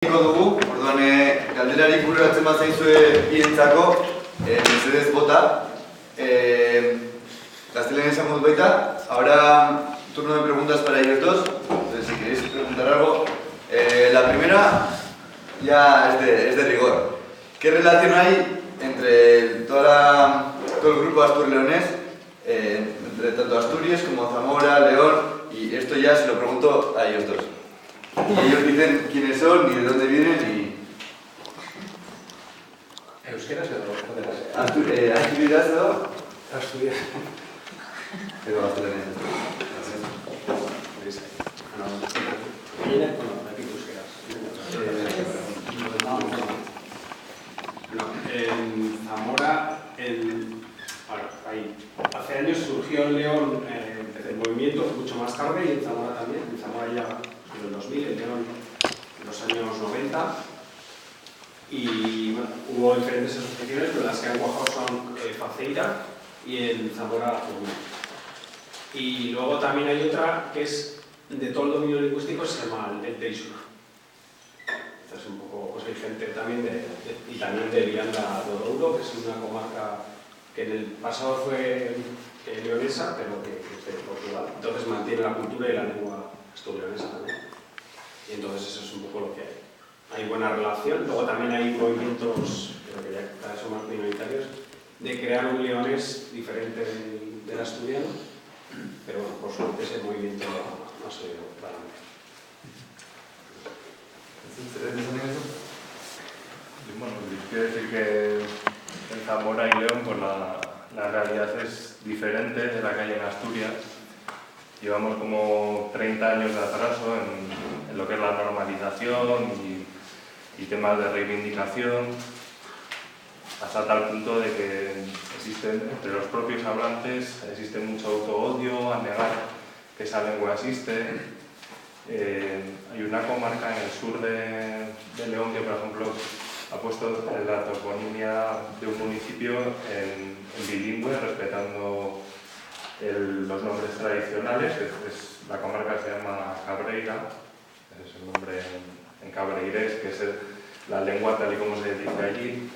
Dugu, orduan galderarik bururatzen bat zaizue bientzako, mesedez bota. Gaztelean esan dut baita. Ahora, turno de preguntas para ellos dos. Entonces, si queréis preguntar algo. La primera ya es de rigor. ¿Qué relación hay entre todo el grupo Astur-Leonés, entre tanto Asturias como Zamora, León? Y esto ya se lo pregunto a ellos dos. Y ellos dicen quiénes son y de dónde vienen y... ¿Euskera se lo Asturias, ¿no? Asturias. Pero Asturias. ¿Viene? Bueno, aquí euskera. En Zamora, hace años surgió en León el movimiento mucho más tarde y en Zamora también. En Zamora ya en el 2000, en León en los años 90. Y bueno, hubo diferentes asociaciones, pero las que han cuajado son Faceira y en Zamora Formula. Y luego también hay otra que es de todo el dominio lingüístico, se llama el Teixur. Entonces un poco, pues hay gente también y también de Miranda do Douro, que es una comarca que en el pasado fue leonesa, pero que es de Portugal. Entonces mantiene la cultura y la lengua asturianesa también. Y entonces eso es un poco lo que hay. Hay buena relación. Luego también hay movimientos, creo que ya cada vez son más minoritarios, de crear un leonés diferente del asturiano. Pero bueno, por suerte ese movimiento no se dio para nada. Bueno, quiero decir que en Zamora y León pues la realidad es diferente de la que hay en Asturias. Llevamos como 30 años de atraso en lo que es la normalización y temas de reivindicación, hasta tal punto de que existen entre los propios hablantes mucho auto-odio a negar que esa lengua existe. Hay una comarca en el sur de León que, por ejemplo, ha puesto la toponimia de un municipio en bilingüe, respetando los nombres tradicionales. La comarca se llama Cabreira, es el nombre en cabreirés, que es la lengua tal y como se dice allí.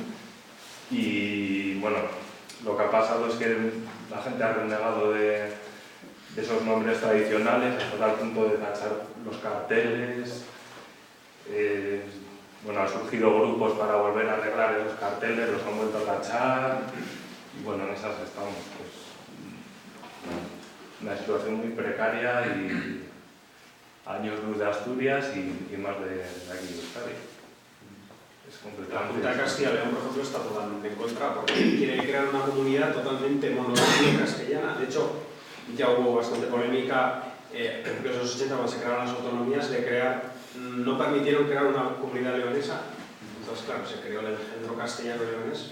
Y bueno, lo que ha pasado es que la gente ha renegado de esos nombres tradicionales hasta tal punto de tachar los carteles. Bueno, han surgido grupos para volver a arreglar esos carteles, los han vuelto a tachar y bueno, en esas estamos, pues una situación muy precaria y años luz de Asturias y más de aquí de Euskadi. La Junta de Castilla y León, por ejemplo, está totalmente en contra porque quiere crear una comunidad totalmente monolingüe castellana. De hecho, ya hubo bastante polémica en los 80 cuando se crearon las autonomías de no permitieron crear una comunidad leonesa. Entonces, claro, se creó el engendro castellano-leonés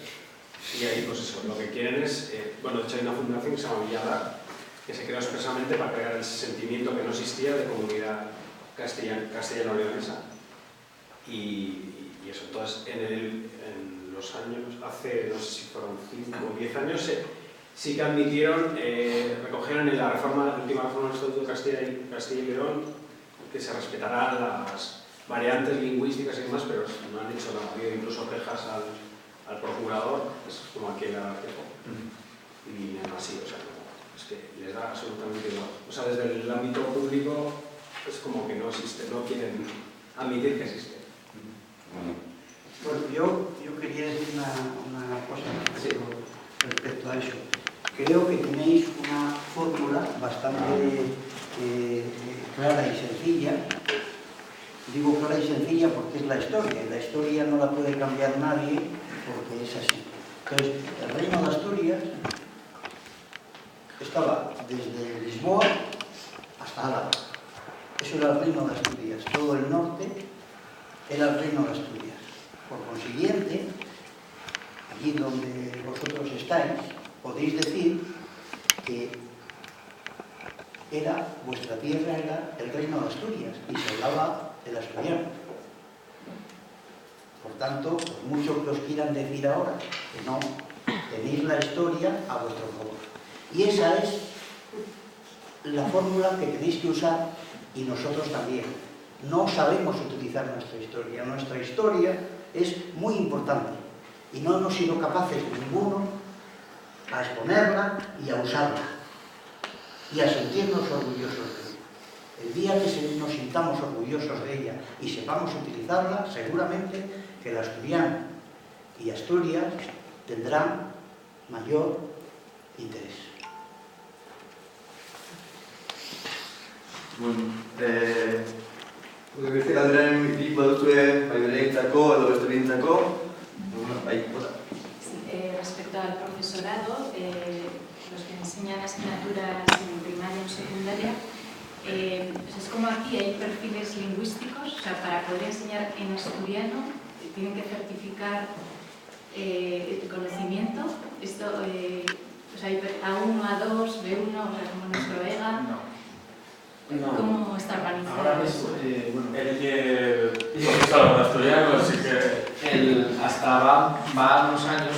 y ahí, pues eso, lo que quieren es, bueno, de hecho hay una fundación que se llama Villadar, que se creó expresamente para crear el sentimiento que no existía de comunidad castellano-leonesa. Y eso, entonces, en los años, hace, no sé si fueron 5 o 10 años, sí que admitieron, recogieron en la última reforma del Estatuto de Castilla y León, que se respetarán las variantes lingüísticas y demás, pero no han hecho nada. Ha habido incluso quejas al procurador, que es como aquí la quejo, y nada así, o sea, es que les da absolutamente igual. O sea, desde el ámbito público es como que no existe, no quieren admitir que existe. Bueno, yo quería decir una cosa respecto a eso. Creo que tenéis una fórmula bastante clara y sencilla. Digo clara y sencilla porque es la historia. La historia no la puede cambiar nadie porque es así. Entonces, el reino de Asturias estaba desde Lisboa hasta Álava. Eso era el reino de Asturias. Todo el norte era el reino de Asturias. Por consiguiente, allí donde vosotros estáis, podéis decir que vuestra tierra era el reino de Asturias y se hablaba el asturiano. Por tanto, por mucho que os quieran decir ahora que no, tenéis la historia a vuestro favor. Y esa es la fórmula que tenéis que usar y nosotros también. no sabemos utilizar nuestra historia. Nuestra historia es muy importante y no hemos sido capaces ninguno a exponerla y a usarla y a sentirnos orgullosos de ella. El día que nos sintamos orgullosos de ella y sepamos utilizarla, seguramente que el asturiano y Asturias tendrán mayor interés. Beste galderen bi baduzue bai bereientzako edo beste behintzako. Bai, bota. Respecto al profesorado, los que enseñan asignaturas en primaria o secundaria, pues es como aquí hay perfiles lingüísticos, o sea, para poder enseñar en asturiano tienen que certificar el conocimiento. Esto, o sea, hay A1, A2, B1, o sea, como nuestro EGA. No. ¿Cómo está organizado? Ahora mismo, El que profesor de asturiano, así que hasta va unos años,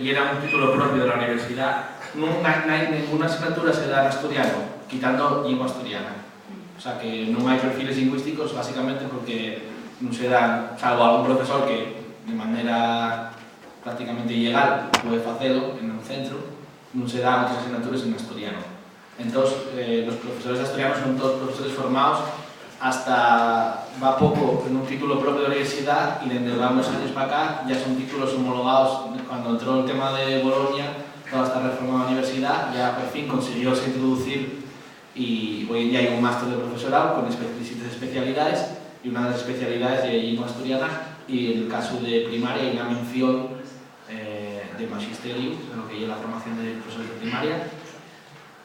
y era un título propio de la universidad, no hay ninguna asignatura se da en asturiano, quitando lengua asturiana. O sea que no hay perfiles lingüísticos, básicamente porque no se dan, salvo algún profesor que de manera prácticamente ilegal puede hacerlo en un centro, no se dan otras asignaturas en asturiano. Entonces, los profesores asturianos son todos profesores formados hasta va poco en un título propio de la universidad y desde unos años para acá ya son títulos homologados. Cuando entró el tema de Bolonia, toda esta reforma de la universidad, ya por fin consiguió introducir y hoy en día hay un máster de profesorado con distintas especialidades y una de las especialidades de lengua asturiana y en el caso de primaria hay una mención de magisterio, en lo que lleva la formación de profesores de primaria.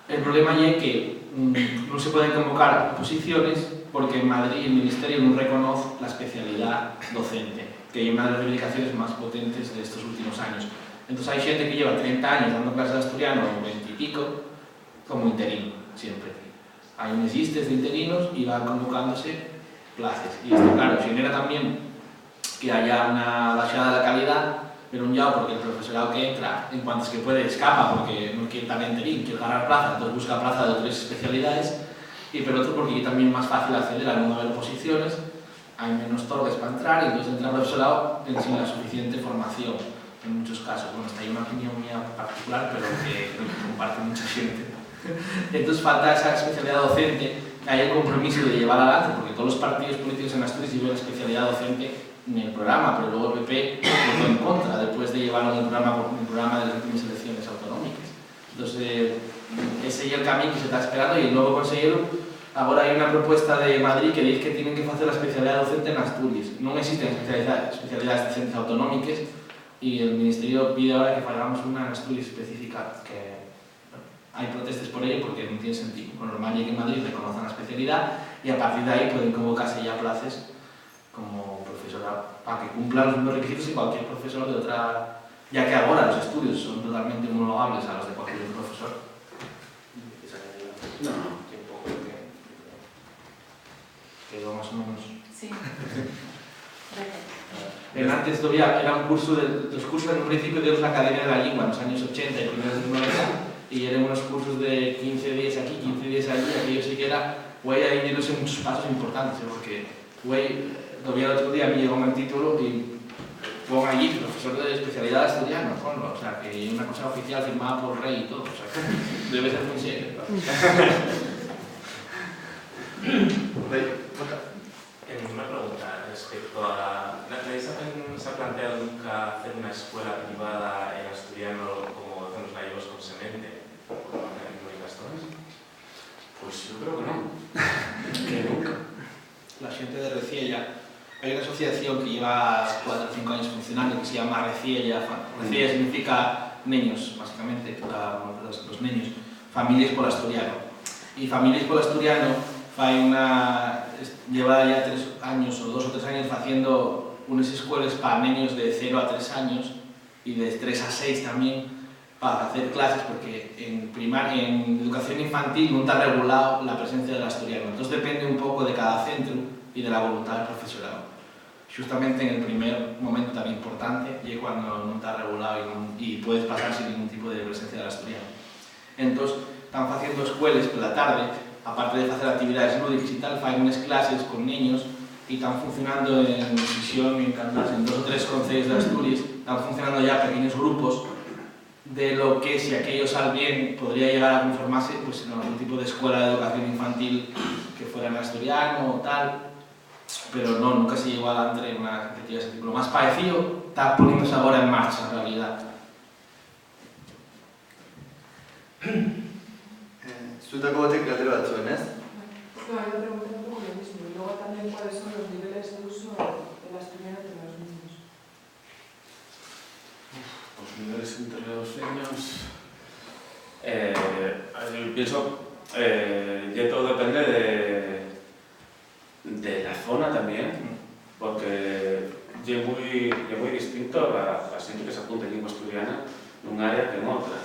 El problema es que no se pueden convocar oposiciones porque en Madrid el Ministerio no reconoce la especialidad docente, que es una de las reivindicaciones más potentes de estos últimos años. Entonces hay gente que lleva 30 años dando clases de asturiano o 20 y pico como interino, siempre. Hay unas listas de interinos y van convocándose plazas. Y esto, claro, genera también que haya una bajada de la calidad, pero un lado porque el profesorado que entra, en cuanto es que puede, escapa porque no quiere estar en interín, quiere ganar plaza, entonces busca plaza de otras especialidades, y por otro porque es también más fácil acceder al mundo de oposiciones, hay menos torres para entrar, y entonces entra el profesorado sin la suficiente formación, en muchos casos. Bueno, esta hay una opinión mía particular, pero que comparte mucha gente. Entonces falta esa especialidad docente, hay el compromiso de llevar adelante, porque todos los partidos políticos en Asturias llevan la especialidad docente en el programa, pero luego el PP votó en contra después de llevarlo en el programa de las últimas elecciones autonómicas. Entonces, ese es el camino que se está esperando y el nuevo consejero, ahora hay una propuesta de Madrid que dice que tienen que hacer la especialidad docente en Asturias. No existen especialidades docentes autonómicas y el Ministerio pide ahora que hagamos una en Asturias específica, que bueno, hay protestas por ello porque no tiene sentido. Lo normal es que en Madrid reconozcan la especialidad y a partir de ahí pueden convocarse ya plazas como profesorado, para que cumplan los mismos requisitos que cualquier profesor de otra, ya que ahora los estudios son totalmente homologables a los de cualquier profesor. no. Tiempo que quedó más o menos. Sí. Antes todavía era un curso los cursos en un principio de la Academia de la Lengua en los años 80 y primeros de los 90 y eran unos cursos de 15 días aquí, 15 días allí, aquello sí que era, güey, ahí dieronse muchos pasos importantes, porque, güey, todavía el otro día me llegó un título y pongo allí, profesor de especialidad asturiano, ponlo, o sea, que hay una cosa oficial firmada por rey y todo, o sea, que debe ser muy serio. Una pregunta respecto a... ¿Nadie se ha planteado nunca hacer una escuela privada en asturiano como hacen los gallegos con Semente? ¿Como en Moricastones? Pues yo creo que no. Que nunca. La gente de Reciella, hay una asociación que lleva 4 o 5 años funcionando que se llama Reciella. Reciella significa niños, básicamente, los niños, familias por asturiano. Y familias por asturiano lleva ya 3 años o 2 o 3 años haciendo unas escuelas para niños de 0 a 3 años y de 3 a 6 también para hacer clases porque en educación infantil no está regulado la presencia del asturiano. Entonces depende un poco de cada centro y de la voluntad del profesorado. Justamente en el primer momento tan importante y cuando no está regulado y puedes pasar sin ningún tipo de presencia del asturiano. Entonces están haciendo escuelas por la tarde aparte de facer actividades lúdicas e tal, fai unhas clases con niños e están funcionando en Sisión e en Candás, en 2 ou 3 concellos de Asturias, están funcionando ya pequeños grupos de lo que, si aquello sale bien, podría llegar a conformarse pues, en algún tipo de escuela de educación infantil que fuera en asturiano o tal, pero no, nunca se llegó a entre una iniciativa de ese tipo. Lo más parecido está poniéndose ahora en marcha, en realidad. Zutako batek galdera batzuen, ez? No, yo pregunté un poco lo mismo. Y luego también cuáles son los niveles de uso del asturiano entre los niños. Los niveles entre los niños... yo pienso ya todo depende de la zona también, porque es muy distinto a gente que se apunta en lengua asturiana en un área que en otra.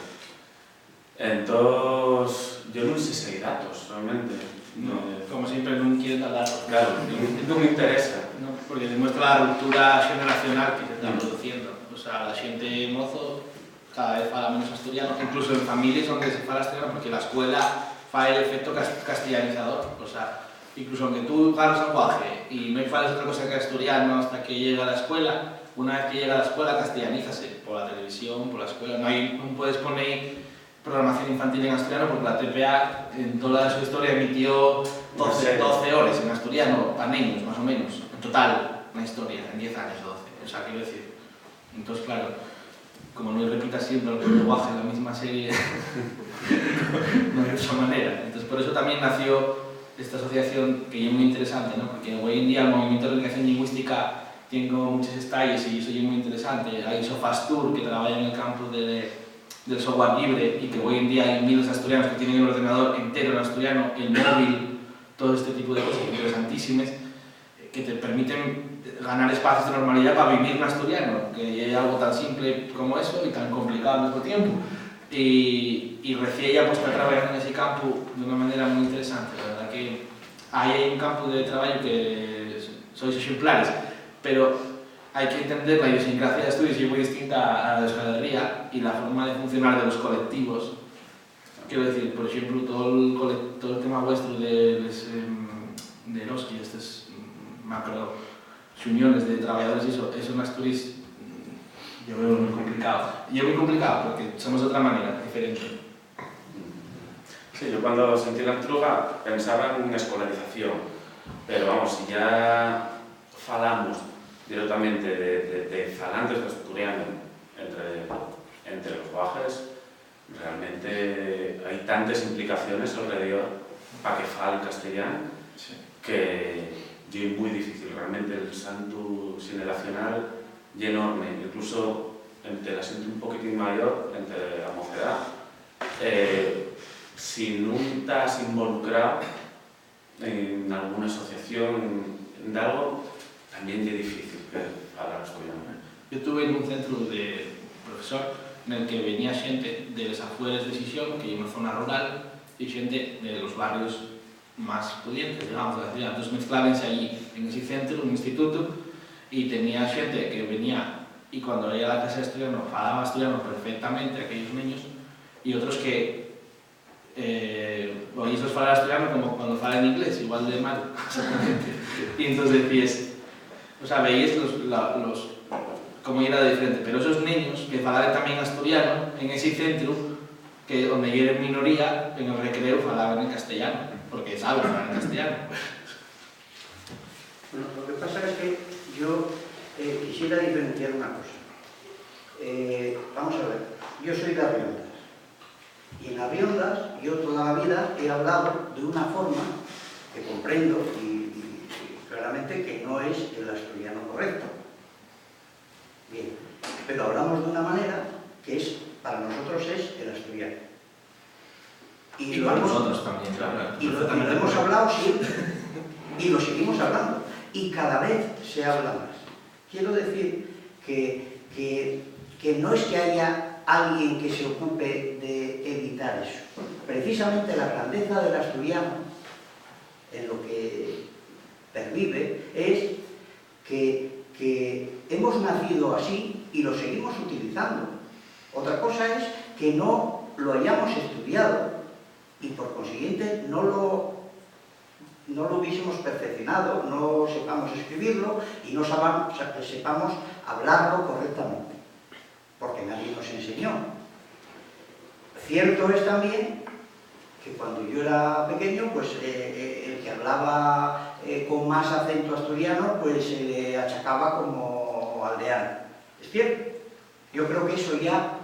Entonces, yo no sé si hay datos realmente. No, como siempre, non quiere dar datos. Claro, non me interesa. No, porque demuestra la ruptura generacional que se está produciendo. O sea, la xente mozo cada vez fala menos asturiano, incluso en familias donde se fala asturiano, porque la escuela fa el efecto castellanizador. O sea, incluso aunque tú ganas lenguaje y no fales otra cosa que asturiano hasta que llega a la escuela, una vez que llega a la escuela castellanízase por la televisión, por la escuela. No puedes poner programación infantil en asturiano porque la TPA en toda su historia emitió 12 horas en asturiano para niños, más o menos, en total, la historia, en 10 años, 12. O sea, quiero decir. Entonces, claro, como no repita siempre el lenguaje en la misma serie, no hay otra manera. Entonces, por eso también nació esta asociación que es muy interesante, ¿no? Porque hoy en día el movimiento de educación lingüística tiene como muchos estalles y eso es muy interesante. Hay Sofastur, que trabaja en el campo del software libre y que hoy en día hay miles de asturianos que tienen el ordenador entero en asturiano, el móvil, todo este tipo de cosas interesantísimas que te permiten ganar espacios de normalidad para vivir en asturiano, que es algo tan simple como eso y tan complicado al mismo tiempo. Y recién ya pues, está trabajando en ese campo de una manera muy interesante. La verdad que hay un campo de trabajo que sois ejemplares, pero hay que entender la idiosincrasia de Asturias y es muy distinta a la de Euskal y la forma de funcionar de los colectivos. Quiero decir, por ejemplo, todo el tema vuestro de los que estas macro uniones de trabajadores y eso en Asturias yo veo muy complicado. Y es muy complicado porque somos de otra manera, diferente. Sí, yo cuando sentí la entruga pensaba en una escolarización, pero vamos, si ya falamos directamente de falantes de asturiano entre los guajes, realmente hay tantas implicaciones alrededor para que fale castellano que es muy difícil. Realmente el salto generacional es enorme, incluso entre la gente un poquitín mayor, entre la mocedad. Si no estás involucrado en alguna asociación de algo, también es difícil hablar asturiano. Yo estuve en un centro de profesor en el que venía gente de las afueras de Sisión, que es una zona rural, y gente de los barrios más pudientes, digamos, de la ciudad. Entonces mezclábanse allí en ese centro, un instituto, y tenía gente que venía y cuando veía la clase de asturiano, falaba asturiano perfectamente aquellos niños, y otros que oísos falar asturiano como cuando falan inglés, igual de mal, exactamente. Y entonces decías, o sea, veías cómo era diferente, pero esos niños que falaban también asturiano en ese centro, que donde era minoría, en el recreo falaban en castellano, porque saben falar en castellano. Bueno, lo que pasa es que yo quisiera diferenciar una cosa. Vamos a ver, yo soy de Arriondas, y en Arriondas yo toda la vida he hablado de una forma que comprendo y claramente que no es el asturiano correcto. Bien, pero hablamos de una manera que es, para nosotros es el asturiano. Y para nosotros también, claro. Y lo hemos hablado siempre, y lo seguimos hablando, y cada vez se habla más. Quiero decir que no es que haya alguien que se ocupe de evitar eso. Precisamente la grandeza del asturiano, en lo que pervive, es que hemos nacido así y lo seguimos utilizando. Otra cosa es que no lo hayamos estudiado y por consiguiente no lo no lo hubiésemos perfeccionado, no sepamos escribirlo y no sepamos hablarlo correctamente, porque nadie nos enseñó. Cierto es también que cuando yo era pequeño, pues el que hablaba con más acento asturiano, pues se le achacaba como aldeano. Es cierto. Yo creo que eso ya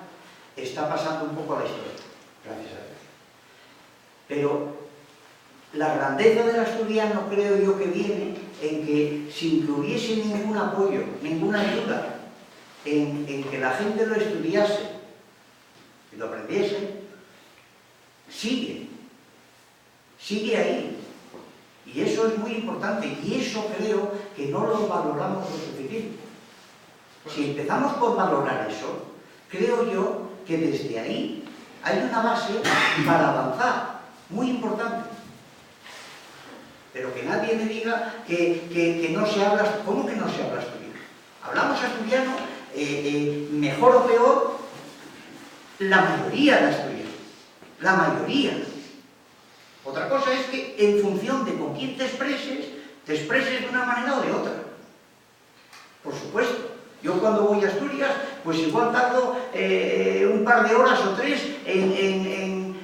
está pasando un poco a la historia, gracias a Dios. Pero la grandeza del asturiano creo yo que viene en que sin que hubiese ningún apoyo, ninguna ayuda, en que la gente lo estudiase y lo aprendiese, sigue ahí. Y eso es muy importante y eso creo que no lo valoramos lo suficiente. Si empezamos por valorar eso, creo yo que desde ahí hay una base para avanzar, muy importante. Pero que nadie me diga que no se habla. ¿Cómo que no se habla asturiano? Hablamos asturiano, mejor o peor, la mayoría de asturianos. La mayoría. Otra cosa es que en función de con quién te expreses de una manera o de otra. Por supuesto. Yo cuando voy a Asturias, pues igual tardo un par de horas o tres en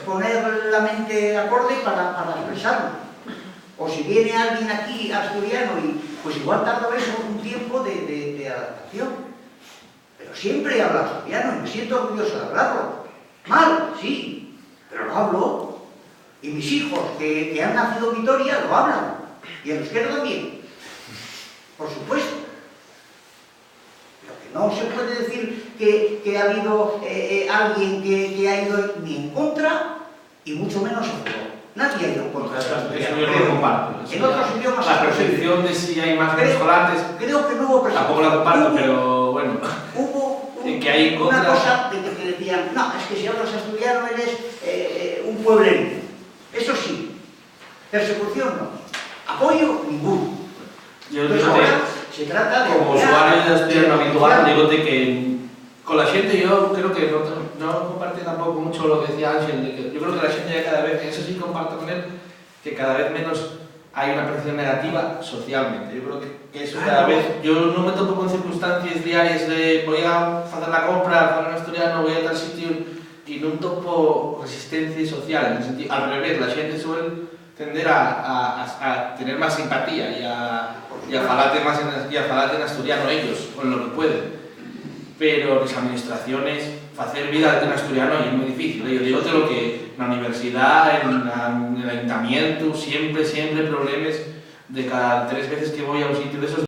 poner la mente acorde para expresarlo. O si viene alguien aquí asturiano, pues igual tardo eso un tiempo de adaptación. Pero siempre hablo asturiano y me siento orgulloso de hablarlo. Mal, sí, pero lo hablo. Y mis hijos que han nacido en Vitoria lo hablan. Y el euskera también. Por supuesto. Lo que no se puede decir que ha habido alguien que ha ido ni en contra y mucho menos a favor. Nadie ha ido en contra. Eso yo no lo comparto. En otros idiomas... La percepción de si hay más venezolanos... Creo que no hubo percepción. Tampoco la comparto, pero bueno... Hubo una cosa de que te decían, no, es que si hablas asturiano eres un pueblerino. Eso sí. Persecución no. Apoyo ninguno. Yo Entonces digo ahora se trata de... como usuario de asturiano habitual, digo que con la gente yo creo que no comparte tampoco mucho lo que decía Ángel, de que yo creo que la gente ya cada vez, eso sí comparto con él, que cada vez menos hay una percepción negativa socialmente. Yo creo que eso cada vez, yo no me topo con circunstancias diarias de voy a hacer la compra, para un asturiano, voy a tal sitio y no topo resistencia social, en el sentido, al revés, la gente suele tender a tener más simpatía y a falarte en asturiano ellos, con lo que pueden. Pero las administraciones, hacer vida en asturiano es muy difícil. Yo digo lo que en la universidad, en el ayuntamiento, siempre problemas de cada 3 veces que voy a un sitio de esos.